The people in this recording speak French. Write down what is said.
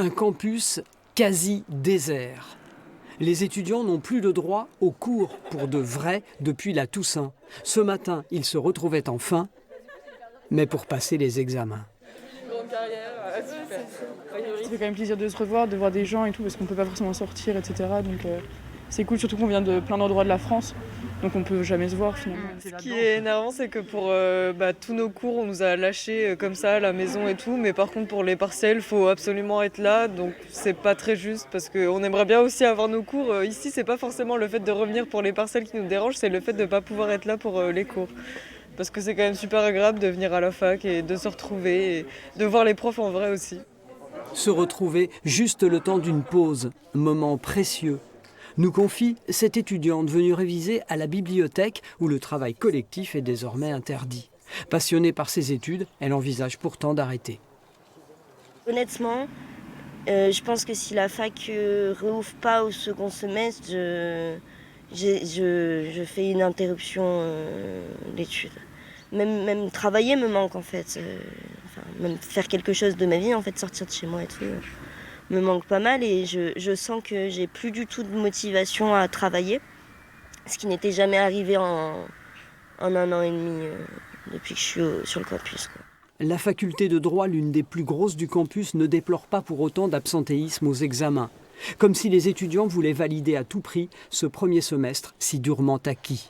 Un campus quasi désert. Les étudiants n'ont plus le droit aux cours pour de vrai depuis la Toussaint. Ce matin, ils se retrouvaient enfin, mais pour passer les examens. Ça fait quand même plaisir de se revoir, de voir des gens et tout, parce qu'on ne peut pas forcément sortir, etc. Donc c'est cool, surtout qu'on vient de plein d'endroits de la France, donc on ne peut jamais se voir finalement. Ce qui est énervant, c'est que pour tous nos cours, on nous a lâchés comme ça à la maison et tout, mais par contre pour les partiels, il faut absolument être là, donc c'est pas très juste, parce qu'on aimerait bien aussi avoir nos cours. Ici, c'est pas forcément le fait de revenir pour les partiels qui nous dérange, c'est le fait de ne pas pouvoir être là pour les cours. Parce que c'est quand même super agréable de venir à la fac et de se retrouver, et de voir les profs en vrai aussi. Se retrouver juste le temps d'une pause, moment précieux, nous confie cette étudiante venue réviser à la bibliothèque où le travail collectif est désormais interdit. Passionnée par ses études, elle envisage pourtant d'arrêter. Honnêtement, je pense que si la fac réouvre pas au second semestre, je fais une interruption d'études. Même travailler me manque en fait. Même faire quelque chose de ma vie, en fait, sortir de chez moi et tout, me manque pas mal. Et je sens que j'ai plus du tout de motivation à travailler, ce qui n'était jamais arrivé en 1 an et demi depuis que je suis sur le campus, quoi. La faculté de droit, l'une des plus grosses du campus, ne déplore pas pour autant d'absentéisme aux examens. Comme si les étudiants voulaient valider à tout prix ce premier semestre si durement acquis.